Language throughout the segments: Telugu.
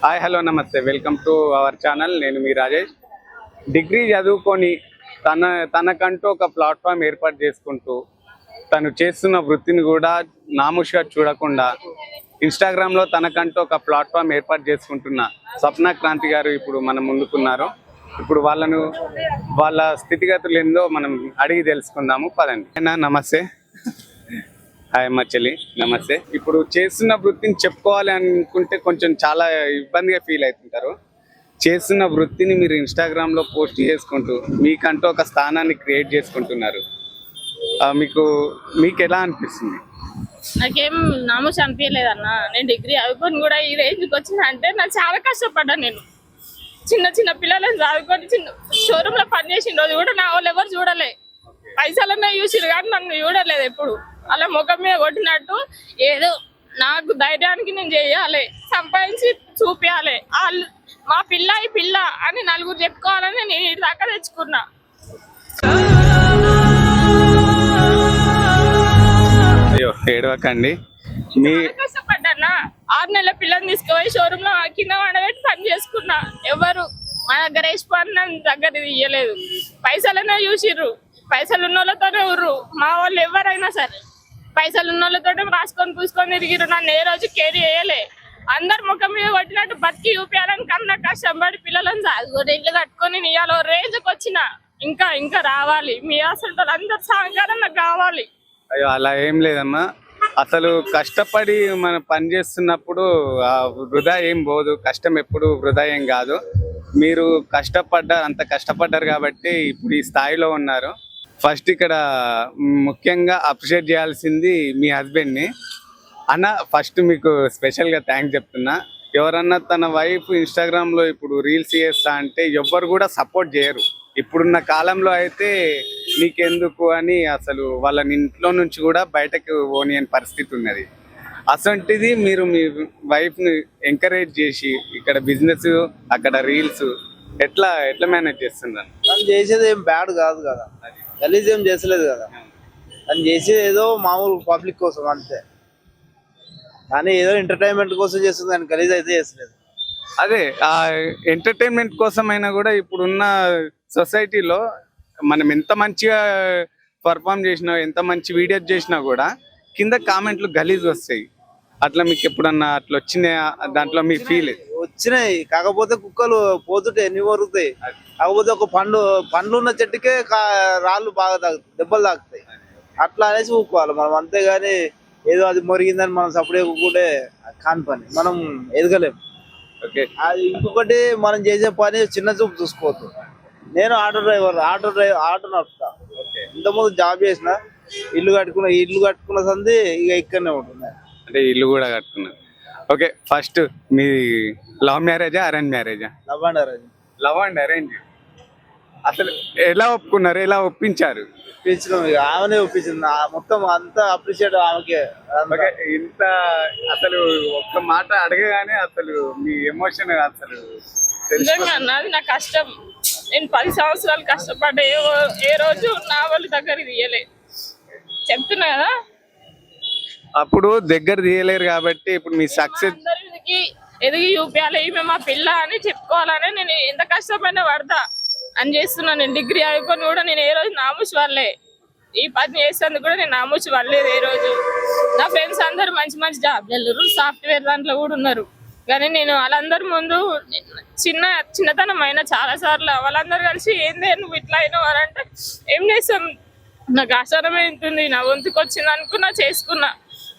హాయ్ హలో నమస్తే వెల్కమ్ టు అవర్ ఛానల్. నేను మీ రాజేష్. డిగ్రీ చదువుకొని తనకంటూ ఒక ప్లాట్ఫామ్ ఏర్పాటు చేసుకుంటూ తను చేస్తున్న వృత్తిని కూడా నాముషిగా చూడకుండా ఇన్స్టాగ్రామ్లో తనకంటూ ఒక ప్లాట్ఫామ్ ఏర్పాటు చేసుకుంటున్న స్వప్న క్రాంతి గారు ఇప్పుడు మన ముందుకున్నారు. ఇప్పుడు వాళ్ళ స్థితిగతులు ఏందో మనం అడిగి తెలుసుకుందాము. పదండి. నమస్తే. హాయ్ అమ్మ చెల్లి, నమస్తే. ఇప్పుడు చేస్తున్న వృత్తిని చెప్పుకోవాలి అనుకుంటే కొంచెం చాలా ఇబ్బందిగా ఫీల్ అవుతుంటారు. చేస్తున్న వృత్తిని మీరు ఇన్స్టాగ్రామ్లో పోస్ట్ చేసుకుంటూ మీకంటూ ఒక స్థానాన్ని క్రియేట్ చేసుకుంటున్నారు. మీకు ఎలా అనిపిస్తుంది? నాకేం నామూష అనిపించలేదన్న. నేను డిగ్రీ చదువుకొని కూడా ఈ రేంజ్కి వచ్చిన అంటే నాకు చాలా కష్టపడ్డాను. నేను చిన్న పిల్లలను చదువుకొని షోరూంలో పనిచేసిన రోజు కూడా నా వాళ్ళు ఎవరు చూడలే. పైసలన్నా చూసిరు కానీ నన్ను చూడలేదు ఎప్పుడు. అలా ముఖం మీద కొట్టినట్టు ఏదో నాకు ధైర్యానికి నేను చేయాలి, సంపాదించి చూపించాలి, వాళ్ళు మా పిల్ల ఈ పిల్ల అని నలుగురు చెప్పుకోవాలని నేను ఇటు దాకా తెచ్చుకున్నా. అయ్యో ఏడవకండి. కష్టపడ్డా. 6 నెలల పిల్లని తీసుకుపోయి షోరూమ్ లో కింద వండబెట్టి పని చేసుకున్నా. ఎవరు మా దగ్గర వేసిపోని నన్ను దగ్గర ఇయ్యలేదు. పైసలనే చూసిర్రు, పైసలు ఉన్న వాళ్ళతోనే ఉర్రు. మా వాళ్ళు ఎవరైనా సరే పైసలు ఉన్న వాళ్ళతో రాసుకొని పూసుకొని తిరిగిరు. నన్ను ఏ రోజు కేర్ చేయలే. అందరు ముఖం మీద కొట్టినట్టు బతికి చూపించాలని కన్నా కష్టపడి పిల్లలను చదువుకొని ఇల్లు కట్టుకొని నీయాలో రేంజ్కి వచ్చిన. ఇంకా రావాలి. మీ అసలు అందరు సహకారం నాకు కావాలి. అయ్యో అలా ఏం లేదమ్మా. అసలు కష్టపడి మనం పని చేస్తున్నప్పుడు వృధా ఏం పోదు. కష్టం ఎప్పుడు వృధా ఏం కాదు. మీరు అంత కష్టపడ్డారు కాబట్టి ఇప్పుడు ఈ స్థాయిలో ఉన్నారు. ఫస్ట్ ఇక్కడ ముఖ్యంగా అప్రిషియేట్ చేయాల్సింది మీ హస్బెండ్ని. అన్న ఫస్ట్ మీకు స్పెషల్గా థ్యాంక్స్ చెప్తున్నా. ఎవరన్నా తన వైఫ్ ఇన్స్టాగ్రామ్లో ఇప్పుడు రీల్స్ చేస్తా అంటే ఎవ్వరు కూడా సపోర్ట్ చేయరు. ఇప్పుడున్న కాలంలో అయితే నీకెందుకు అని అసలు వాళ్ళని ఇంట్లో నుంచి కూడా బయటకు పోనీయని పరిస్థితి ఉన్నది. అసంటిది మీరు మీ వైఫ్ని ఎంకరేజ్ చేసి ఇక్కడ బిజినెస్ అక్కడ రీల్స్ ఎట్లా మేనేజ్ చేస్తున్నారు? తను చేసేది ఏం బ్యాడ్ కాదు కదా, గలీజ్ ఏం చేసలేదు కదా. తను చేసేది ఏదో మామూలు పబ్లిక్ కోసం అంతే, కానీ ఏదో ఎంటర్టైన్మెంట్ కోసం చేస్తుంది, కానీ గలీజ్ అయితే చేసలేదు. అదే ఆ ఎంటర్టైన్మెంట్ కోసం అయినా కూడా ఇప్పుడున్న సొసైటీలో మనం ఎంత మంచిగా పర్ఫామ్ చేసినా, ఎంత మంచి వీడియోస్ చేసినా కూడా కింద కామెంట్లు గలీజ్ వస్తాయి. అట్లా మీకు ఎప్పుడన్నా అట్లా వచ్చినాయి? దాంట్లో మీ ఫీల్? వచ్చినాయి, కాకపోతే కుక్కలు పోతుంటే ఎన్ని వరుగుతాయి. కాకపోతే ఒక పండ్లు ఉన్న చెట్టుకే రాళ్ళు బాగా తాగుతాయి, దెబ్బలు తాకుతాయి. అట్లా అనేసి ఊక్కోవాలి మనం, అంతేగాని ఏదో అది మొరిగిందని మనం సపరేట్ ఊక్కుంటే కాని పని, మనం ఎదగలేము. ఓకే. అది ఇంకొకటి మనం చేసే పని చిన్న చూపు చూసుకోవద్దు. నేను ఆటో నడుపుతా. ఇంతకుముందు జాబ్ చేసిన, ఇల్లు కట్టుకున్న సంది ఇక ఇక్కడనే ఉంటుంది. అంటే ఇల్లు కూడా కట్టుకున్నారు. ఓకే. ఫస్ట్ మీ లవ్ మ్యారేజా అరేంజ్ మ్యారేజా? Love and arrange. అసలు ఎలా ఒప్పుకున్నారు, ఎలా ఒప్పించారు? ఒప్పించడం ఇక ఆమెనే ఒప్పించింది. మొత్తం అంతా అప్రిషియేట్ ఆమెకే. ఇంత అసలు ఒక్క మాట అడగగానే అసలు మీ ఎమోషన్ అసలు అన్నది నా కష్టం. నేను 10 సంవత్సరాలు కష్టపడ్డా, ఏ రోజు నా వాళ్ళ దగ్గర తీయలే. చెప్తున్నా కదా, అప్పుడు దగ్గర తీయలేరు కాబట్టి ఇప్పుడు మీ సక్సెస్ ఎదిగి చూపించాలి, ఈమె మా పిల్ల అని చెప్పుకోవాలని నేను ఎంత కష్టపడినా పడతా అని చేస్తున్నా. నేను డిగ్రీ అయిపోయి కూడా నేను ఏ రోజు నామూసి వాళ్ళే. ఈ పని చేసేందుకు కూడా నేను నామూసి వాళ్ళలేదు ఏ రోజు. నా ఫ్రెండ్స్ అందరూ మంచి జాబ్లు వెళ్ళరు, సాఫ్ట్వేర్ దాంట్లో కూడా ఉన్నారు. కానీ నేను వాళ్ళందరి ముందు చిన్నతనం అయినా చాలా సార్లు వాళ్ళందరూ కలిసి ఏందే నువ్వు ఇట్లా అయినావు అని అంటే ఏం చేస్తాం, నాకు ఆచారమే ఉంటుంది, నా వంతుకు వచ్చింది అనుకున్నా,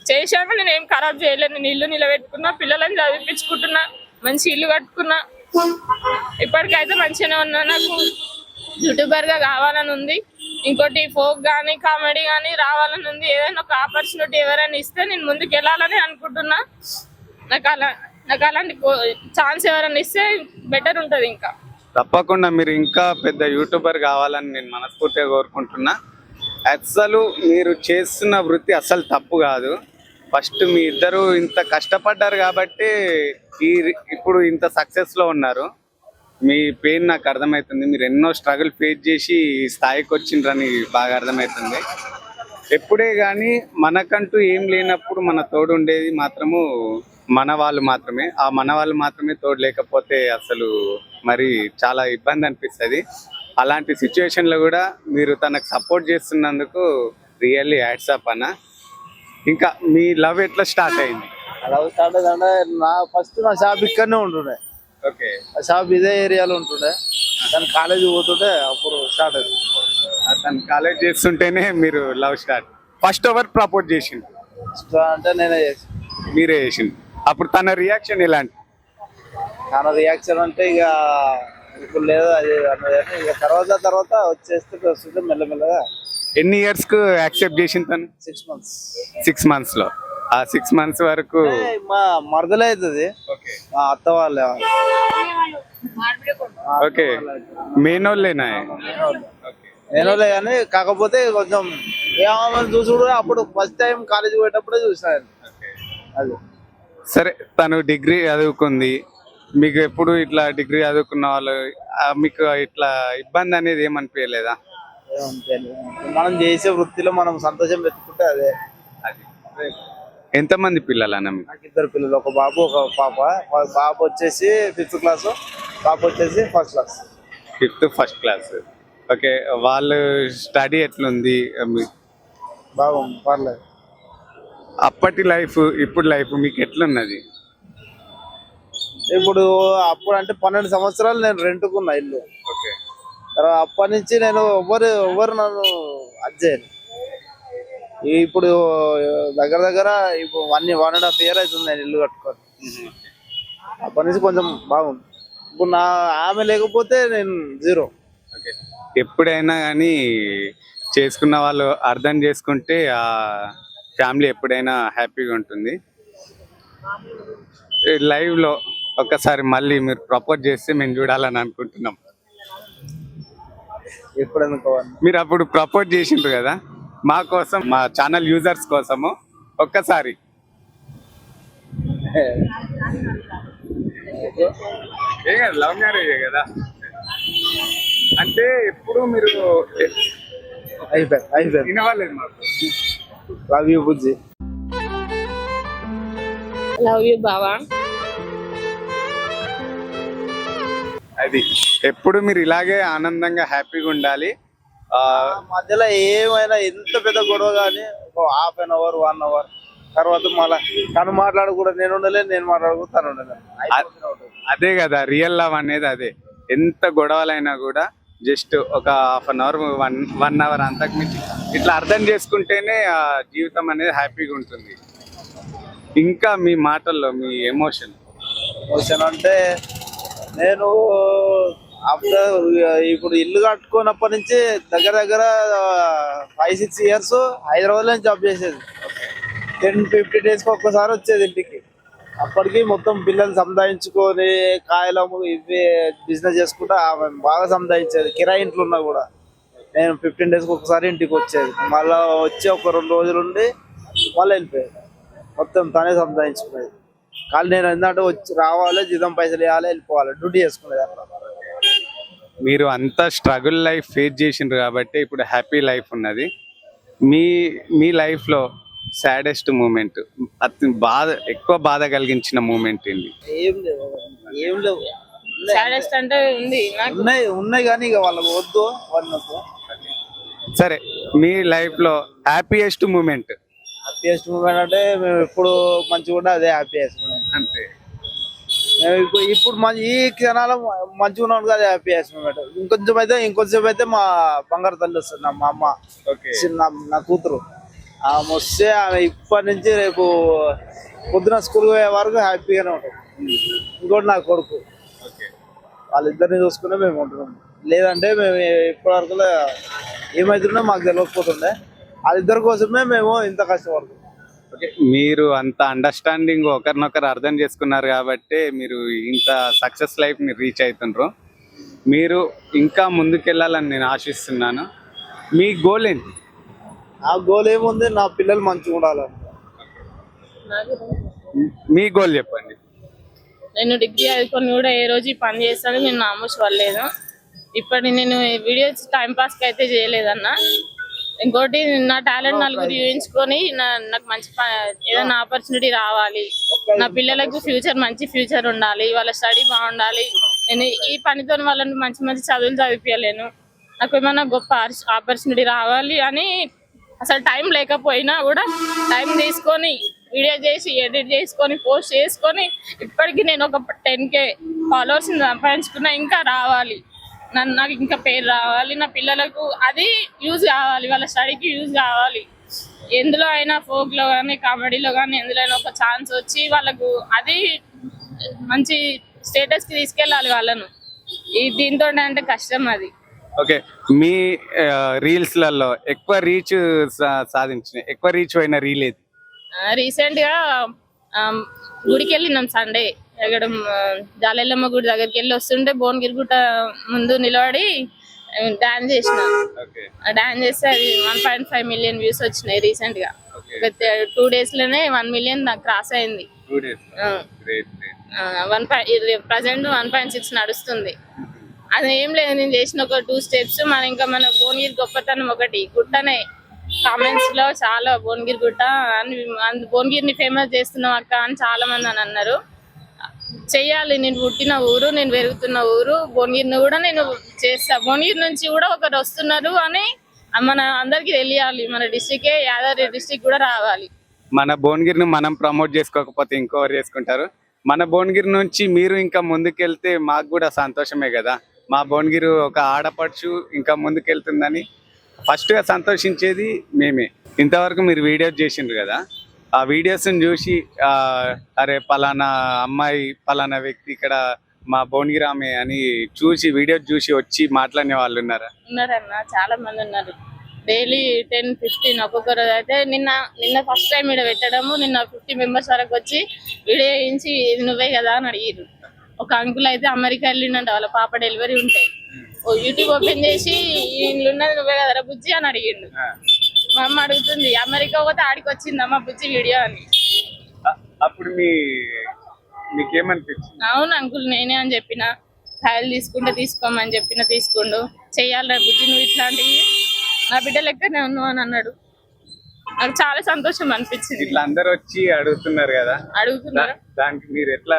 చేశాను. నేను ఏం ఖరాబ్ చేయలేదు. నేను ఇల్లు నిలబెట్టుకున్నా, పిల్లలను చదివించుకుంటున్నా, మంచి ఇల్లు కట్టుకున్నా. ఇప్పటికైతే మంచిగానే ఉన్నా. నాకు యూట్యూబర్గా కావాలని ఉంది. ఇంకోటి ఫోక్ కానీ కామెడీ కానీ రావాలని ఉంది. ఏదైనా ఒక ఆపర్చునిటీ ఎవరైనా ఇస్తే నేను ముందుకు వెళ్ళాలని అనుకుంటున్నా. నాకు అలాంటి ఛాన్స్ ఎవరైనా ఇస్తే బెటర్ ఉంటుంది. ఇంకా తప్పకుండా మీరు ఇంకా పెద్ద యూట్యూబర్ కావాలని నేను మనస్ఫూర్తిగా కోరుకుంటున్నా. అసలు మీరు చేస్తున్న వృత్తి అసలు తప్పు కాదు. ఫస్ట్ మీ ఇద్దరు ఇంత కష్టపడ్డారు కాబట్టి ఇప్పుడు ఇంత సక్సెస్లో ఉన్నారు. మీ పెయిన్ నాకు అర్థమవుతుంది. మీరు ఎన్నో స్ట్రగుల్ ఫేస్ చేసి స్థాయికి వచ్చిండ్రని బాగా అర్థమవుతుంది. ఎప్పుడే కానీ మనకంటూ ఏం లేనప్పుడు మన తోడు ఉండేది మాత్రము మన వాళ్ళు మాత్రమే, ఆ మన వాళ్ళు మాత్రమే తోడు లేకపోతే అసలు మరి చాలా ఇబ్బంది అనిపిస్తుంది. అలాంటి సిచ్యువేషన్లో కూడా మీరు తనకు సపోర్ట్ చేస్తున్నందుకు రియల్లీ హ్యాట్సాప్ అన్న. ఇంకా మీ లవ్ ఎట్లా స్టార్ట్ అయింది? లవ్ స్టార్ట్ అయిందంటే ఫస్ట్ నా షాప్ ఇక్కడనే ఉంటుండే. ఓకే. ఆ షాప్ ఇదే ఏరియాలో ఉంటుండే. కానీ కాలేజీ పోతుంటే అప్పుడు స్టార్ట్ అయింది. తను కాలేజ్ చేస్తుంటేనే మీరు లవ్ స్టార్ట్. ఫస్ట్ ఎవరు ప్రపోజ్ చేసిండు? అంటే నేనే చేసి మీరే చేసిండు. అప్పుడు తన రియాక్షన్ ఎలాంటి? నా రియాక్షన్ అంటే ఇక ఇప్పుడు లేదు అది అన్నది. ఇక తర్వాత వస్తుంటే మెల్లమెల్లగా ఎన్ని ఇయర్స్ కు యాక్సెప్ట్ చేసింది తను? 6 months. 6 months లో. ఆ 6 months వరకు మా మరదలే అవుతుంది. మా అత్త వాళ్ళే. ఓకే. మేనోళ్ళేనా? నేనోలే కానీ కాకపోతే కొంచెం ఏమని చూసుడు అప్పుడు ఫస్ట్ టైం కాలేజీ పోయేటప్పుడే చూసాను. అది సరే, తను డిగ్రీ చదువుకుంది. మీకు ఎప్పుడు ఇట్లా డిగ్రీ చదువుకున్న వాళ్ళు మీకు ఇట్లా ఇబ్బంది అనేది ఏమనిపించలేదా? మనం చేసే వృత్తిలో మనం సంతోషం వెతుకుంటే అదే. ఎంతమంది పిల్లలు అన్న మీకు? నాకు 2 పిల్లలు, ఒక బాబు ఒక పాప. బాబు వచ్చేసి 5th class, పాప వచ్చేసి 1st class. 5th, 1st class. Okay. వాళ్ళు స్టడీ ఎట్లుంది? బాగుంది, పర్లేదు. అప్పటి లైఫ్ ఇప్పుడు లైఫ్ మీకు ఎట్లున్నది? ఇప్పుడు అప్పుడు అంటే 12 సంవత్సరాలు నేను రెంట్కున్నా ఇల్లు. ఓకే. తర్వాత అప్పటి నుంచి నేను ఎవరు నన్ను అజ్జేయను. ఇప్పుడు దగ్గర ఇప్పుడు 1.5 year అవుతుంది నేను ఇల్లు కట్టుకొని. అప్పటి నుంచి కొంచెం బాగుంది. ఇప్పుడు ఆమె లేకపోతే నేను జీరో. ఓకే. ఎప్పుడైనా కానీ చేసుకున్న వాళ్ళు అర్థం చేసుకుంటే ఆ ఫ్యామిలీ ఎప్పుడైనా హ్యాపీగా ఉంటుంది. లైవ్ లో ఒక్కసారి మళ్ళీ మీరు ప్రపోజ్ చేస్తే మేము చూడాలని అనుకుంటున్నాం. ఎప్పుడు అనుకోవాలి. మీరు అప్పుడు ప్రపోజ్ చేసిండ్రు కదా, మా కోసం, మా ఛానల్ యూజర్స్ కోసము ఒక్కసారి. ఏ కదా, లవ్ మ్యారేజ్ కదా అంటే ఎప్పుడు మీరు అయిపోయింది. వినవాలేదు మాకు. Love you Bujji. Love you బావా. అది ఎప్పుడు మీరు ఇలాగే ఆనందంగా హ్యాపీగా ఉండాలి. మధ్యలో ఏమైనా ఎంత పెద్ద గొడవ కానీ ఒక 1/2 hour 1 hour తర్వాత మళ్ళీ తను మాట్లాడు కూడా నేను ఉండలేదు, నేను మాట్లాడు తను ఉండలేదు. అదే కదా రియల్ లవ్ అనేది. అదే ఎంత గొడవలైనా కూడా జస్ట్ ఒక 1/2 hour 1 hour అంతకు మించి ఇట్లా అర్థం చేసుకుంటేనే ఆ జీవితం అనేది హ్యాపీగా ఉంటుంది. ఇంకా మీ మాటల్లో మీ ఎమోషన్ అంటే నేను ఆఫ్టర్ ఇప్పుడు ఇల్లు కట్టుకున్నప్పటి నుంచి దగ్గర 5-6 years హైదరాబాద్లో జాబ్ చేసేది. 10-15 days ఒక్కసారి వచ్చేది ఇంటికి. అప్పటికి మొత్తం పిల్లలు సంపాదించుకొని కాయలము ఇవి బిజినెస్ చేసుకుంటా ఆమె బాగా సంపాదించేది. కిరాయి ఇంట్లో ఉన్నా కూడా నేను 15 days ఒకసారి ఇంటికి వచ్చేది. మళ్ళీ వచ్చి ఒక 2 రోజులు ఉండి మళ్ళీ వెళ్ళిపోయేది. మొత్తం తనే సంపాదించుకునేది. కానీ నేను ఏంటంటే వచ్చి రావాలి, జీతం పైసలు ఇవ్వాలి, వెళ్ళిపోవాలి, డ్యూటీ చేసుకునేది. అట్లా మీరు అంతా స్ట్రగుల్ లైఫ్ ఫేస్ చేసిండ్రు కాబట్టి ఇప్పుడు హ్యాపీ లైఫ్ ఉన్నది. మీ లైఫ్లో సాడెస్ట్ మూమెంట్, అతి ఎక్కువ బాధ కలిగించిన మూమెంట్ ఏంటి? ఏం లేవు. సాడెస్ట్ అంటే ఉంది నాకు. ఉన్నాయి కానీ ఇక వాళ్ళకి వద్దు వాళ్ళకు. సరే, మీ లైఫ్లో హ్యాపీయెస్ట్ మూమెంట్? హ్యాపీయెస్ట్ మూమెంట్ అంటే మేము ఎప్పుడు మంచిగా ఉంటే అదే హ్యాపీయెస్ట్ మూమెంట్. అంతే. ఇప్పుడు ఈ క్షణాలు మంచిగా ఉన్నాడు కదా హ్యాపీయెస్ట్ మూమెంట్. ఇంకొంచెం అయితే మా బంగారు తల్లి వస్తుంది, మా అమ్మ. నా కూతురు ఆమె వస్తే ఆమె ఇప్పటి నుంచి రేపు పొద్దున స్కూల్ పోయే వరకు హ్యాపీగానే ఉంటుంది. ఇంకోటి నా కొడుకు. వాళ్ళిద్దరిని చూసుకునే మేము ఉంటున్నాం. లేదంటే మేము ఇప్పటి వరకు ఏమవుతుందో మాకు తెలియకపోతుండే. వాళ్ళిద్దరి కోసమే మేము ఇంత కష్టపడుతున్నాం. మీరు అంత అండర్స్టాండింగ్ ఒకరినొకరు అర్థం చేసుకున్నారు కాబట్టి మీరు ఇంత సక్సెస్ లైఫ్ ని రీచ్ అవుతుండ్రు. మీరు ఇంకా ముందుకెళ్ళాలని నేను ఆశిస్తున్నాను. మీ గోల్ ఏంటి? ఆ గోల్ ఏముంది, నా పిల్లలు మంచిగా ఉండాలి. మీ గోల్ చెప్పండి. నేను డిగ్రీ చదువుకొని కూడా ఏ రోజు ఈ పని చేస్తాను నేను నామూష్ పడలేదు. ఇప్పటి నేను వీడియోస్ టైం పాస్కి అయితే చేయలేదన్నా. ఇంకోటి నా టాలెంట్ నలుగురు చూపించుకొని నాకు మంచి ఏదైనా ఆపర్చునిటీ రావాలి, నా పిల్లలకు మంచి ఫ్యూచర్ ఉండాలి, వాళ్ళ స్టడీ బాగుండాలి. నేను ఈ పనితో వాళ్ళని మంచి మంచి చదువులు చదివించలేను, నాకు ఏమైనా గొప్ప ఆపర్చునిటీ రావాలి అని అసలు టైం లేకపోయినా కూడా టైం తీసుకొని వీడియో చేసి ఎడిట్ చేసుకొని పోస్ట్ చేసుకొని ఇప్పటికీ నేను ఒక 10K ఫాలోవర్స్ సంపాదించుకున్నా. ఇంకా రావాలి, నాకు ఇంకా పేరు రావాలి, నా పిల్లలకు అది యూజ్ కావాలి, వాళ్ళ స్టడీకి యూజ్ కావాలి. ఎందులో అయినా ఫోక్లో కానీ కామెడీలో కానీ ఎందులో అయినా ఒక ఛాన్స్ వచ్చి వాళ్ళకు అది మంచి స్టేటస్కి తీసుకెళ్ళాలి వాళ్ళను. దీంతో అంటే కష్టం అది. ఓకే, మీ రీల్స్లలో ఎక్కువ రీచ్ ఎక్కువ రీచ్ అయిన రీల్ ఏది? రీసెంట్ గా గుడికి వెళ్ళినాం సండే. ఇక్కడ జాలెల్లమ్మ గుడి దగ్గరికి వెళ్ళి వస్తుంటే భువనగిరి గుట్ట ముందు నిలబడి డాన్స్ చేసిన. డాన్స్ చేస్తే అది 1.5 మిలియన్ వ్యూస్ వచ్చినాయి రీసెంట్ గా. 2 days లోనే 1 మిలియన్ క్రాస్ అయింది. ప్రజెంట్ 1.6 నడుస్తుంది. అది ఏం లేదు, నేను చేసిన ఒక 2 steps. మన భువనగిరి గొప్పతనం ఒకటి గుట్టనే. కామెంట్స్ లో చాలా భువనగిరి గుట్ట అని, భువనగిరిని ఫేమస్ చేస్తున్నాం అక్క అని చాలా మంది అని అన్నారు. చెయ్యాలి, నేను పుట్టిన ఊరు, నేను పెరుగుతున్న ఊరు భువనగిరిని కూడా నేను చేస్తా. భువనగిరి నుంచి కూడా ఒకరు వస్తున్నారు అని మన అందరికి తెలియాలి. మన డిస్ట్రిక్టే యాదాద్రి డిస్ట్రిక్ట్ కూడా రావాలి. మన భువనగిరిని మనం ప్రమోట్ చేసుకోకపోతే ఇంకోరు చేసుకుంటారు. మన భువనగిరి నుంచి మీరు ఇంకా ముందుకెళ్తే మాకు కూడా సంతోషమే కదా. మా భువనగిరి ఒక ఆడపడుచు ఇంకా ముందుకెళ్తుందని ఫస్ట్ గా సంతోషించేది మేమే. ఇంతవరకు మీరు వీడియోస్ చేసిండ్రు కదా, ఆ వీడియోస్ని చూసి అరే పలానా అమ్మాయి పలానా వ్యక్తి ఇక్కడ మా భువనగిరి ఆమె అని చూసి వీడియోస్ చూసి వచ్చి మాట్లాడిన వాళ్ళు ఉన్నారన్న, చాలా మంది ఉన్నారు. డైలీ 10-15 ఒక్కొక్క రోజు అయితే నిన్న ఫస్ట్ టైం ఇక్కడ పెట్టడము. నిన్న 50 members వరకు వచ్చి వీడియో వేయించి ఇది నువ్వే కదా అని అడిగారు. ఒక అంకుల్ అయితే అమెరికా వెళ్ళిండంట, వాళ్ళ పాప డెలివరీ ఉంటాయి. యూట్యూబ్ ఓపెన్ చేసి ఇల్లున్నది నువ్వే కదరా బుజ్జి అని అడిగిండు. మా అమ్మ అడుగుతుంది అమెరికా పోతే ఆడికి వచ్చిందమ్మా బుజ్జి వీడియో అని. అప్పుడు మీకేమనిపించింది? అవును అంకుల్ నేనే అని చెప్పిన, ఫైల్ తీసుకుంటే తీసుకోమని చెప్పిన, తీసుకుండు. చెయ్యాలరా బుజ్జి నువ్వు ఇట్లాంటివి, నా బిడ్డ లెక్కనే ఉన్నావు అని అన్నాడు. నాకు చాలా సంతోషం అనిపించింది. ఇట్లా అందరు వచ్చి అడుగుతున్నారు కదా, అడుగుతున్నారు, దానికి మీరు ఎట్లా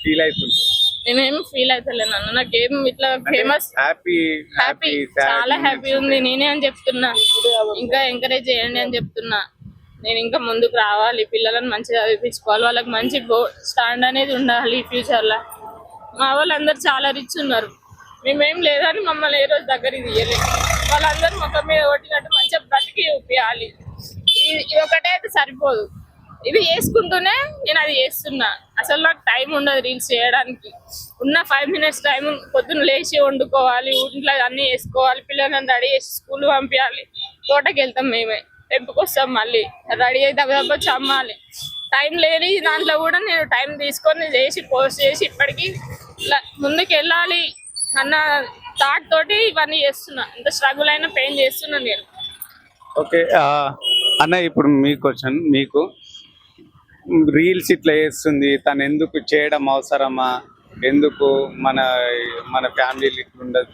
ఫీల్ అవుతుంటారు? నేనేం ఫీల్ అవుతలేను అన్న, నాకేం ఇట్లా ఫేమస్ హ్యాపీ, చాలా హ్యాపీ ఉంది. నేనే అని చెప్తున్నా, ఇంకా ఎంకరేజ్ చేయండి అని చెప్తున్నా. నేను ఇంకా ముందుకు రావాలి, పిల్లలను మంచిగా చదివించుకోవాలి, వాళ్ళకి మంచి స్టాండ్ అనేది ఉండాలి ఫ్యూచర్ లో. మా వాళ్ళందరూ చాలా రిచ్ ఉన్నారు, మేమేం లేదని మమ్మల్ని ఏ రోజు దగ్గరికి తీయలేదు. వాళ్ళందరూ ముఖం మీద కొట్టినట్టు మంచిగా బ్రతికి చూపించాలి. ఇది ఒకటే అయితే సరిపోదు, ఇది చేసుకుంటూనే నేను అది చేస్తున్నా. అసలు నాకు టైం ఉండదు రీల్స్ చేయడానికి. ఉన్న 5 minutes టైం పొద్దున్న లేచి వండుకోవాలి, ఇంట్లో అన్నీ వేసుకోవాలి, పిల్లలను రెడీ చేసి స్కూల్ పంపించాలి, తోటకి వెళ్తాం మేమే, తెంపుకొస్తాం, మళ్ళీ రెడీ అయితే దెబ్బ చమ్మాలి. టైం లేని దాంట్లో కూడా నేను టైం తీసుకొని చేసి పోస్ట్ చేసి ఇప్పటికీ ముందుకు వెళ్ళాలి అన్న థాట్ తోటి ఇవన్నీ చేస్తున్నా. ఇంత స్ట్రగుల్ అయినా పెయిన్ చేస్తున్నా నేను. ఓకే అన్న, ఇప్పుడు మీ క్వశ్చన్, మీకు రీల్స్ ఇట్లా చేస్తుంది తను ఎందుకు చేయడం అవసరమా? ఎందుకు మన ఫ్యామిలీలు ఇట్లుండదు?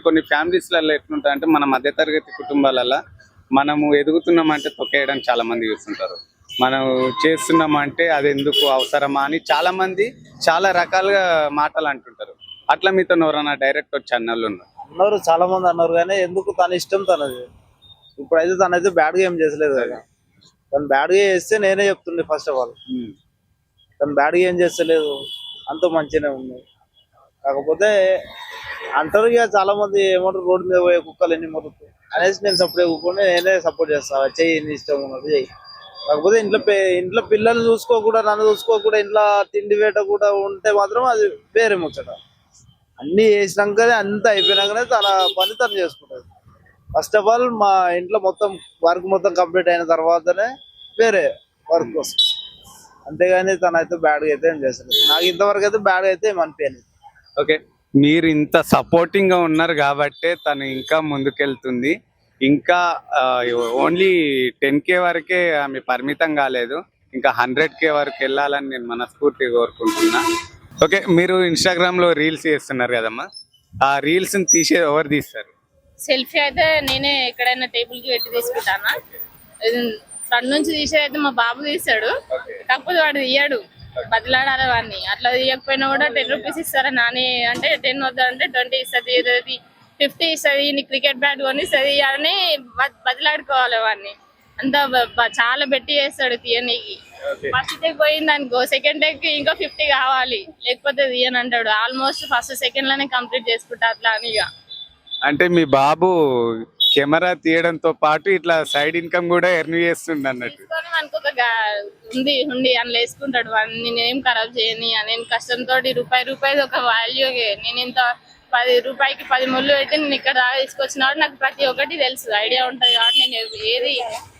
కొన్ని ఫ్యామిలీస్లలో ఎట్లుంటుంది అంటే, మన మధ్యతరగతి కుటుంబాలలో మనము ఎదుగుతున్నామంటే తొక్కేయడం చాలా మంది చూస్తుంటారు. మనం చేస్తున్నామంటే అది ఎందుకు అవసరమా అని చాలా మంది చాలా రకాలుగా మాటలు అంటుంటారు. అట్లా మీతో ఎవరైనా డైరెక్ట్ వచ్చి అన్నారు? చాలా మంది అన్నారు, కానీ ఎందుకు తన ఇష్టం తనది. ఇప్పుడైతే తనైతే బ్యాడ్గా ఏం చేసలేదు కదా. తను బ్యాడ్గా చేస్తే నేనే చెప్తుండే ఫస్ట్ ఆఫ్ ఆల్. తను బ్యాడ్గా ఏం చేస్తలేదు, అంత మంచిగానే ఉంది. కాకపోతే అంటారు ఇక చాలా మంది ఏమంటారు, రోడ్డు మీద పోయే కుక్కలు ఎన్ని మొరుతాయి అనేసి నేను సపోర్ట్ కూర్చొని నేనే సపోర్ట్ చేస్తాను. చెయ్యి నీ ఇష్టం ఉన్నది చెయ్యి. కాకపోతే ఇంట్లో పిల్లల్ని చూసుకోకుండా, నన్ను చూసుకోకుండా, ఇంట్లో తిండి వేట కూడా ఉంటే మాత్రం అది వేరే ముచ్చట. అన్ని చేసినాకనే అంతా అయిపోయినాకనే తన పని తను చేసుకుంటుంది. ఫస్ట్ ఆఫ్ ఆల్ మా ఇంట్లో వర్క్ మొత్తం కంప్లీట్ అయిన తర్వాతనే వేరే వర్క్ వస్తుంది. అంతేగాని తనైతే బ్యాడ్గా అయితే ఏం చేస్తుంది. నాకు ఇంతవరకు అయితే బ్యాడ్గా అయితే ఏం అనిపించలేదు. ఓకే, మీరు ఇంత సపోర్టింగ్ గా ఉన్నారు కాబట్టే తను ఇంకా ముందుకెళ్తుంది. ఇంకా ఓన్లీ 10K వరకే ఆమె పరిమితం కాలేదు, ఇంకా 100K వరకు వెళ్ళాలని నేను మనస్ఫూర్తిగా కోరుకుంటున్నా. ఓకే, మీరు ఇన్స్టాగ్రామ్ లో రీల్స్ చేస్తున్నారు కదమ్మా, ఆ రీల్స్ ని ఎవరు తీస్తారు? సెల్ఫీ అయితే నేనే ఎక్కడైనా టేబుల్ కి పెట్టి తీసుకుంటానా. ఫ్రంట్ నుంచి తీసేదైతే మా బాబు తీసాడు, కాకపోతే వాడు తీయడు, బదిలాడాలి వాడిని. అట్లా తీయకపోయినా కూడా 10 రూపీస్ ఇస్తారా నాని అంటే 10 వద్దంటే 20 ఇస్తుంది, 50 ఇస్తుంది, నీ క్రికెట్ బ్యాట్ కొని ఇస్తుంది అని బదిలాడుకోవాలి వాడిని. అంతా చాలా బెట్టి చేస్తాడు తీయనీకి. ఫస్ట్ టేక్ పోయింది అనుకో, సెకండ్ టేక్ ఇంకో 50 కావాలి, లేకపోతే తీయని అంటాడు. ఆల్మోస్ట్ ఫస్ట్ సెకండ్ లోనే కంప్లీట్ చేసుకుంటా అట్లా అని. ఇక అంటే మీ బాబు కెమెరా తీయడంతో పాటు ఇట్లా సైడ్ ఇన్కమ్ కూడా ఎర్న్ చేస్తుండ అన్నట్టు. తీసుకొని మనకు ఒక ఉంది హుండి అందులో వేసుకుంటాడు. వాడిని నేనేం ఖరాబ్ చేయని, నేను కష్టంతో రూపాయి ఒక వాల్యూ. నేను ఇంత 10 రూపాయికి 10 ముళ్ళు పెట్టి నేను ఇక్కడ దాకా తీసుకొచ్చినాడు. నాకు ప్రతి ఒక్కటి తెలుసు, ఐడియా ఉంటుంది కాబట్టి నేను ఏది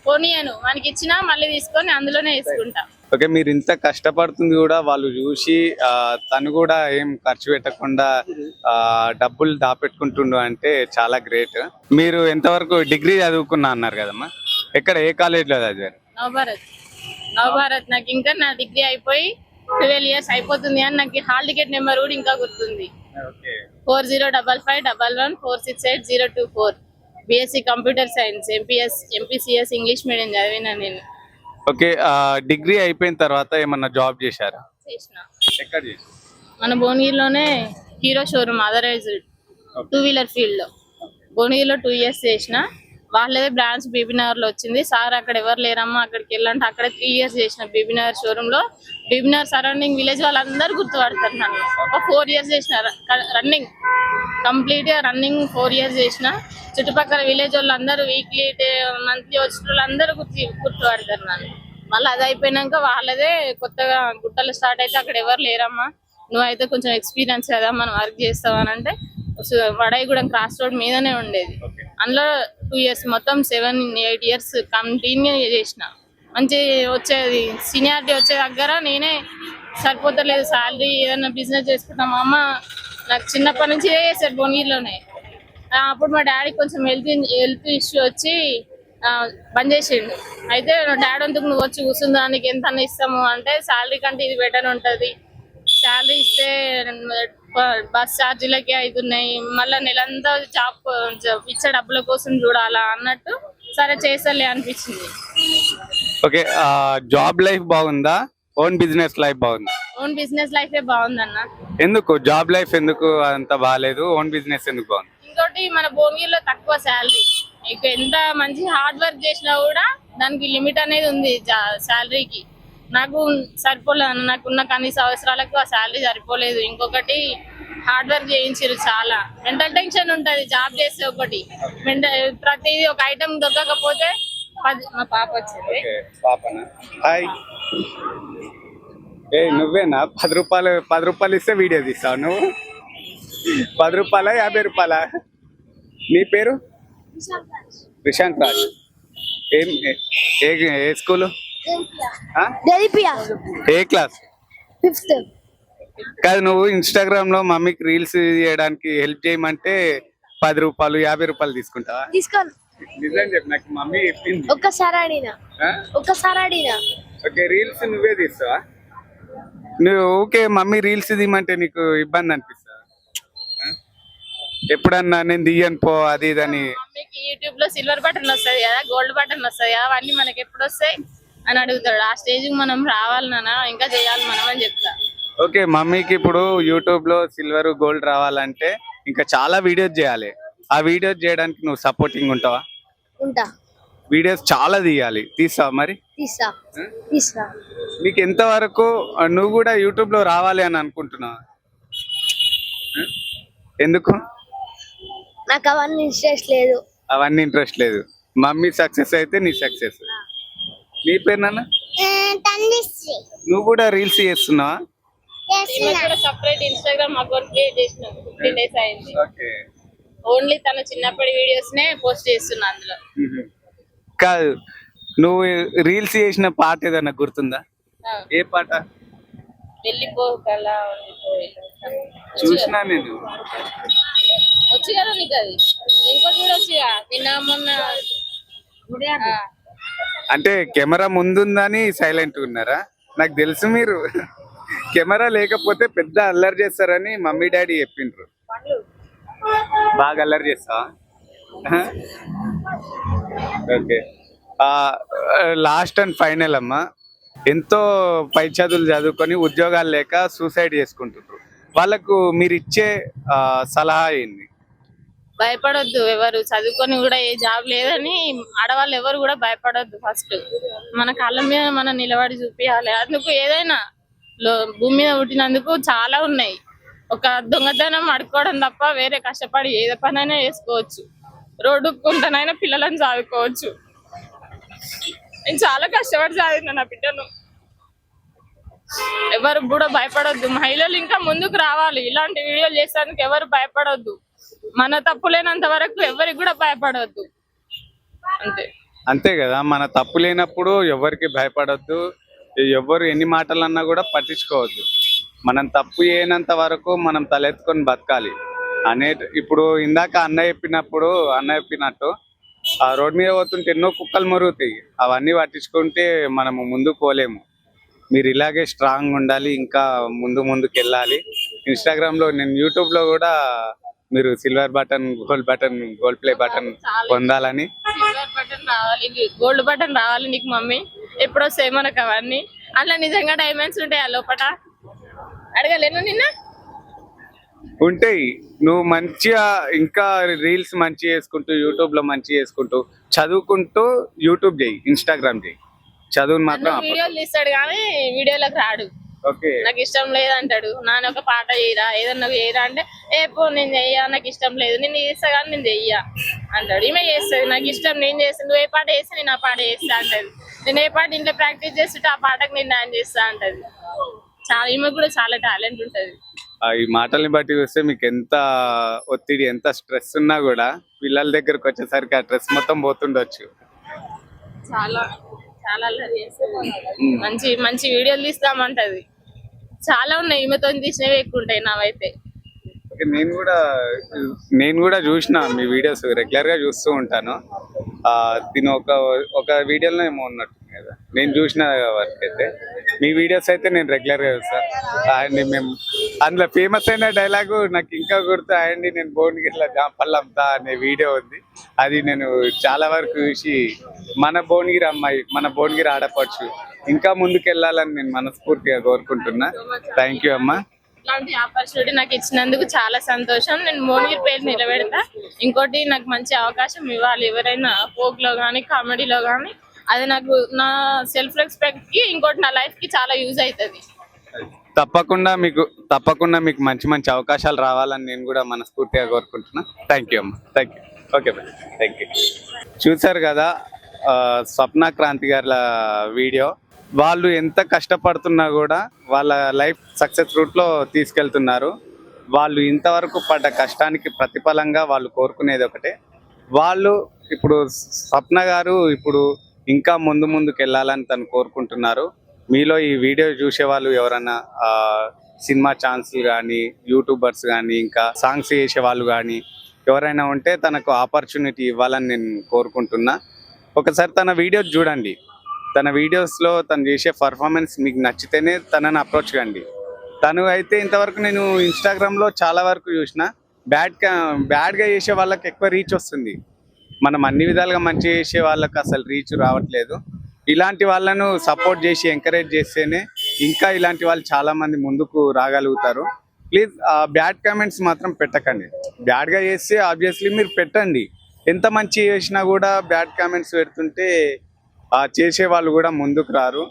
పోనీయను. మనకి ఇచ్చినా మళ్ళీ తీసుకొని అందులోనే వేసుకుంటా. ఓకే, మీరు ఇంత కష్టపడుతుంది కూడా వాళ్ళు చూసి తను కూడా ఏం ఖర్చు పెట్టకుండా డబ్బులు దాపెట్టుకుంటుండు అంటే చాలా గ్రేట్. మీరు ఎంతవరకు డిగ్రీ చదువుకున్నా అన్నారు కదమ్మా, ఎక్కడ ఏ కాలేజ్లో చదివారు? నవభారత్. నాకు ఇంకా నా డిగ్రీ అయిపోయి 12 years అయిపోతుంది అని నాకు హాల్ టికెట్ నెంబర్ కూడా ఇంకా గుర్తుంది. 405511468024. BSc computer science, MPCS English medium చదివినా నేను. ఓకే, డిగ్రీ అయిపోయిన తర్వాత ఏమన్నా జాబ్ చేశారా? చేసిన. ఎక్కడ చేశారు? మన భువనగిరిలోనే hero showroom authorised 2-wheeler field లో భువనగిరిలో 2 years చేసిన. వాళ్ళదే బ్రాంచ్ బీబీనగర్ లో వచ్చింది. సార్ అక్కడ ఎవరు లేరమ్మా అక్కడికి వెళ్ళంటే అక్కడ 3 years చేసిన బీబీనగర్ షోరూమ్ లో. బీబీనగర్ సరౌండింగ్ విలేజ్ వాళ్ళందరూ గుర్తుపడతారు నన్ను. ఒక 4 years చేసిన రన్నింగ్, కంప్లీట్ గా రన్నింగ్ 4 years చేసిన. చుట్టుపక్కల విలేజ్ వాళ్ళందరూ వీక్లీ మంత్లీ వచ్చిన వాళ్ళందరూ గుర్తుపడతారు నన్ను. మళ్ళీ అది అయిపోయినాక వాళ్ళదే కొత్తగా గుట్టలు స్టార్ట్ అయితే అక్కడ ఎవరు లేరమ్మా, నువ్వైతే కొంచెం ఎక్స్పీరియన్స్ కదా మనం వర్క్ చేస్తావు అని అంటే వడాయిగూడెం క్రాస్ రోడ్ మీదనే ఉండేది. అందులో 2 years మొత్తం 7-8 years కంటిన్యూ చేసిన. మంచి వచ్చేది, సీనియారిటీ వచ్చే దగ్గర నేనే సరిపోతలేదు శాలరీ, ఏదైనా బిజినెస్ చేసుకుంటాం. మా అమ్మ నాకు చిన్నప్పటి నుంచి ఇదే చేశారు భువనగిరిలోనే. అప్పుడు మా డాడీ కొంచెం హెల్త్ ఇష్యూ వచ్చి బంద్ చేసిండు. అయితే డాడీ అందుకు నువ్వు వచ్చి కూర్చుందా, నీకు ఎంత ఇస్తాము అంటే శాలరీ కంటే ఇది బెటర్ ఉంటుంది, శాలరీ ఇస్తే బస్ ఛార్జీలకి అవుతున్నాయి, మళ్ళీ నెలంతా జాబ్ ఇచ్చే డబ్బుల కోసం చూడాలా అన్నట్టు సరే చేసలే అనిపించింది. ఓకే, జాబ్ లైఫ్ బాగుందా, ఓన్ బిజినెస్ లైఫ్ బాగుందా? ఓన్ బిజినెస్ లైఫే బాగుందన్న. ఎందుకు జాబ్ లైఫ్ ఎందుకు అంత బాగాలేదు, ఓన్ బిజినెస్ ఎందుకు బాగుంది? ఇంకోటి మన భువనగిరిలో తక్కువ శాలరీ. ఇక ఎంత మంచి హార్డ్ వర్క్ చేసినా కూడా దానికి లిమిట్ అనేది ఉంది శాలరీకి. నాకు సరిపోలేదు, నాకున్న కనీస అవసరాలకు ఆ శాలరీ సరిపోలేదు. ఇంకొకటి హార్డ్ వర్క్ చేయించారు చాలా. మెంటల్ టెన్షన్ ఉంటది జాబ్ చేస్తే. ఒకటి ప్రతిదీ ఒక ఐటమ్ దొరకకపోతే మా పాప వచ్చింది. హాయ్, ఏ నువ్వేనా 10 రూపాయలు ఇస్తే వీడియో తీస్తావు నువ్వు? 10 రూపాయలా 50 రూపాయలా? నీ పేరు? ప్రశాంత్ రాజ్. ఏ స్కూలు? ఏ క్లాస్? 5th. కాదు, నువ్వు ఇన్స్టాగ్రామ్ లో మమ్మీకి రీల్స్ చేయడానికి హెల్ప్ చేయమంటే 10 రూపాయలు 50 రూపాయలు తీసుకుంటావా? తీసుకోను. నిజం చెప్పు, నాకు మమ్మీ చెప్పింది. ఒక్కసారి అడిగినా. ఓకే, రీల్స్ నువ్వే తీస్తావా? నువ్వు ఓకే మమ్మీ రీల్స్ తీయమంటే నీకు ఇబ్బంది అనిపిస్తా? ఎప్పుడన్నా నేను తీయను పో అది ఇదని. మమ్మీకి యూట్యూబ్ లో సిల్వర్ బటన్ వస్తుంది కదా, గోల్డ్ బటన్ వస్తుంది కదా, అవన్నీ మనకి ఎప్పుడు వస్తాయి అని అడుగుతాడు. ఆ స్టేజ్ కి మనం రావాలి నాన్న, ఇంకా చేయాలి మనం అని చెప్తా. ఓకే, మమ్మీకి ఇప్పుడు యూట్యూబ్ లో సిల్వర్ గోల్డ్ రావాలంటే ఇంకా చాలా వీడియోస్ చేయాలి. ఆ వీడియోస్ చేయడానికి నువ్వు సపోర్టింగ్ ఉంటావా? ఉంటా. వీడియోస్ చాలా తీయాలి, తీస్తావా మరి? తీస్తా. నీకు ఎంత వరకు నువ్వు కూడా యూట్యూబ్ లో రావాలి అని అనుకుంటున్నావా? ఎందుకు? నాకు అవన్నీ ఇంట్రెస్ట్ లేదు. అవన్నీ ఇంట్రెస్ట్ లేదు. మమ్మీ సక్సెస్ అయితే నీ సక్సెస్. నీ పేరు నాన్న? నువ్వు కూడా రీల్స్ చేస్తున్నావా? సపరేట్ ఇన్స్టాగ్రామ్ అకౌంట్ క్రియేట్ చేసిన 15 days అయింది. ఓన్లీ తన చిన్నప్పటి వీడియోస్ నే పోస్ట్ చేస్తున్నా అందులో. కాదు, నువ్వు రీల్స్ చేసిన పాట ఏదన్నా గుర్తుందా? ఏ పాట? వెళ్ళిపోగల చూసినా నేను. వచ్చి కదా నీకు అది. ఇంకోటి కూడా వచ్చిగా నిన్న మొన్న. అంటే కెమెరా ముందుందని సైలెంట్ ఉన్నారా? నాకు తెలుసు మీరు కెమెరా లేకపోతే పెద్ద అల్లరి చేస్తారని మమ్మీ డాడీ చెప్పిండ్రు. బాగా అల్లరి చేస్తావా? ఓకే. లాస్ట్ అండ్ ఫైనల్ అమ్మా, ఎంతో పై చదువులు చదువుకొని ఉద్యోగాలు లేక సూసైడ్ చేసుకుంటున్నారు, వాళ్ళకు మీరు ఇచ్చే సలహా ఏంది? భయపడొద్దు, ఎవరు చదువుకొని కూడా ఏ జాబ్ లేదని ఆడవాళ్ళు ఎవరు కూడా భయపడొద్దు. ఫస్ట్ మన కాళ్ళ మీద మనం నిలబడి చూపించాలి. అందుకు ఏదైనా భూమి మీద పుట్టినందుకు చాలా ఉన్నాయి. ఒక దొంగతనం అడుకోవడం తప్ప వేరే కష్టపడి ఏ పనైనా చేసుకోవచ్చు. రోడ్డుకుంటనైనా పిల్లలను చదువుకోవచ్చు. నేను చాలా కష్టపడి చదివిన నా బిడ్డను. ఎవరు కూడా భయపడొద్దు. మహిళలు ఇంకా ముందుకు రావాలి. ఇలాంటి వీడియోలు చేసేందుకు ఎవరు భయపడొద్దు. మన తప్పు లేనంత వరకు ఎవరికి కూడా భయపడవద్దు. అంతే కదా, మన తప్పు లేనప్పుడు ఎవరికి భయపడొద్దు. ఎవరు ఎన్ని మాటలు అన్నా కూడా పట్టించుకోవద్దు. మనం తప్పు చేయనంత వరకు మనం తలెత్తుకొని బతకాలి అనే. ఇప్పుడు ఇందాక అన్న చెప్పినట్టు ఆ రోడ్ మీద పోతుంటే ఎన్నో కుక్కలు మరుగుతాయి. అవన్నీ పట్టించుకుంటే మనము ముందుకు పోలేము. మీరు ఇలాగే స్ట్రాంగ్ ఉండాలి, ఇంకా ముందుకు వెళ్ళాలి. ఇన్స్టాగ్రామ్లో, నేను యూట్యూబ్లో కూడా మీరు silver button, gold play button పొందాలని. సిల్వర్ బటన్ రావాలి, గోల్డ్ బటన్ రావాలి నీకు మమ్మీ. ఎప్పుడు వస్తాయి మనకు అవన్నీ? అలా నిజంగా డైమండ్స్ ఉంటాయి ఆ లోపల? అడగలేను నిన్న. ఉంటాయి. నువ్వు మంచిగా ఇంకా రీల్స్ మంచిగా చేసుకుంటూ, యూట్యూబ్ లో మంచిగా చేసుకుంటూ, చదువుకుంటూ యూట్యూబ్ చేయి, ఇన్స్టాగ్రామ్ చేయి. చదువుని మాత్రం వీడియోలు తీస్తాడు కానీ వీడియోలకు రాడు. ఓకే, నాకు ఇష్టం లేదంటాడు. నాన్న ఒక పాట చేయరా, ఏదన్నా చేయరా అంటే పో నేను చెయ్యా, నాకు ఇష్టం లేదు, నేను చేస్తా కానీ నేను చెయ్యా అంటాడు. ఈమె చేస్తుంది, నాకు ఇష్టం, నేను చేస్తాను, నువ్వు ఏ పాట చేస్తే నేను ఆ పాట చేస్తా అంటది. నేను ఏ పాట ఇంట్లో ప్రాక్టీస్ చేస్తుంటే ఆ పాటకు నేను డాన్స్ చేస్తా అంటది. చాలా, ఈమె కూడా చాలా టాలెంట్ ఉంటది. ఈ మాటల్ని బట్టి చూస్తే మీకు ఎంత ఒత్తిడి, ఎంత స్ట్రెస్ ఉన్నా కూడా పిల్లల దగ్గరకు వచ్చేసరికి ఆ స్ట్రెస్ మొత్తం పోతుండొచ్చు. చాలా చాలా అల్లరి చేస్తుంది. మంచి మంచి వీడియోలు తీస్తామంటది. చాలా ఉన్నాయి, ఈమెతో తీసినవి ఎక్కువ ఉంటాయి నావైతే. నేను కూడా చూసిన మీ వీడియోస్, రెగ్యులర్ గా చూస్తూ ఉంటాను. దీని ఒక వీడియోలో ఏమో ఉన్నట్టు కదా నేను చూసిన వరకు అయితే. మీ వీడియోస్ అయితే నేను రెగ్యులర్ గా చూస్తాను. అండ్ మేము అందులో ఫేమస్ అయిన డైలాగు నాకు ఇంకా గుర్తు. అండి నేను భువనగిరిలో జాంపళ్ళు అమ్ముతా అనే వీడియో ఉంది. అది నేను చాలా వరకు చూసి మన భువనగిరి అమ్మాయి, మన భువనగిరి ఆడపడుచు ఇంకా ముందుకు వెళ్ళాలని నేను మనస్ఫూర్తిగా కోరుకుంటున్నా. థ్యాంక్ యూ అమ్మా. ఇలాంటి ఆపర్చునిటీ నాకు ఇచ్చినందుకు చాలా సంతోషం. నేను భువనగిరి పేరు నిలబెడతా. ఇంకోటి, నాకు మంచి అవకాశం ఇవ్వాలి ఎవరైనా, ఫోక్ లో కానీ కామెడీలో కానీ. అది నాకు నా సెల్ఫ్ రెస్పెక్ట్ కి, ఇంకోటి నా లైఫ్ కి చాలా యూజ్ అవుతుంది. తప్పకుండా మీకు మంచి మంచి అవకాశాలు రావాలని నేను కూడా మనస్ఫూర్తిగా కోరుకుంటున్నా. థ్యాంక్ యూ అమ్మా. Thank you. Okay bye. Thank you. చూసారు కదా స్వప్న క్రాంతి గారి వీడియో. వాళ్ళు ఎంత కష్టపడుతున్నా కూడా వాళ్ళ లైఫ్ సక్సెస్ రూట్లో తీసుకెళ్తున్నారు. వాళ్ళు ఇంతవరకు పడ్డ కష్టానికి ప్రతిఫలంగా వాళ్ళు కోరుకునేది ఒకటే. వాళ్ళు ఇప్పుడు స్వప్న గారు ఇప్పుడు ఇంకా ముందుకు వెళ్ళాలని తను కోరుకుంటున్నారు. మీలో ఈ వీడియో చూసే వాళ్ళు ఎవరైనా సినిమా ఛాన్సులు కానీ, యూట్యూబర్స్ కానీ, ఇంకా సాంగ్స్ చేసే వాళ్ళు కానీ ఎవరైనా ఉంటే తనకు ఆపర్చునిటీ ఇవ్వాలని నేను కోరుకుంటున్నా. ఒకసారి తన వీడియోస్ చూడండి. తన వీడియోస్లో తను చేసే పర్ఫార్మెన్స్ మీకు నచ్చితేనే తనని అప్రోచ్ కండి. తను అయితే ఇంతవరకు నేను ఇన్స్టాగ్రామ్లో చాలా వరకు చూసిన బ్యాడ్గా చేసే వాళ్ళకి ఎక్కువ రీచ్ వస్తుంది. మనం అన్ని విధాలుగా మంచిగా చేసే వాళ్ళకి అసలు రీచ్ రావట్లేదు. ఇలాంటి వాళ్ళను సపోర్ట్ చేసి ఎంకరేజ్ చేస్తేనే ఇంకా ఇలాంటి వాళ్ళు చాలామంది ముందుకు రాగలుగుతారు. ప్లీజ్ బ్యాడ్ కామెంట్స్ మాత్రం పెట్టకండి. బ్యాడ్గా చేస్తే ఆబ్వియస్లీ మీరు పెట్టండి. ఎంత మంచి చేసినా కూడా బ్యాడ్ కామెంట్స్ పెడుతుంటే చేసే వాళ్ళు కూడా ముందుకు రారు.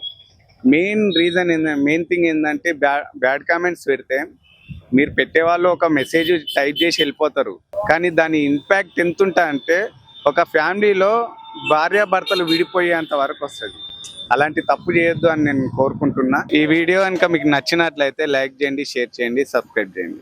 మెయిన్ థింగ్ ఏంటంటే బ్యాడ్ కామెంట్స్ పెడితే మీరు పెట్టేవాళ్ళు ఒక మెసేజ్ టైప్ చేసి వెళ్ళిపోతారు. కానీ దాని ఇంపాక్ట్ ఎంత ఉంటుందంటే ఒక ఫ్యామిలీలో భార్యాభర్తలు విడిపోయేంత వరకు వస్తుంది. అలాంటి తప్పు చేయొద్దు అని నేను కోరుకుంటున్నా. ఈ వీడియో కనుక మీకు నచ్చినట్లయితే లైక్ చేయండి, షేర్ చేయండి, సబ్స్క్రైబ్ చేయండి.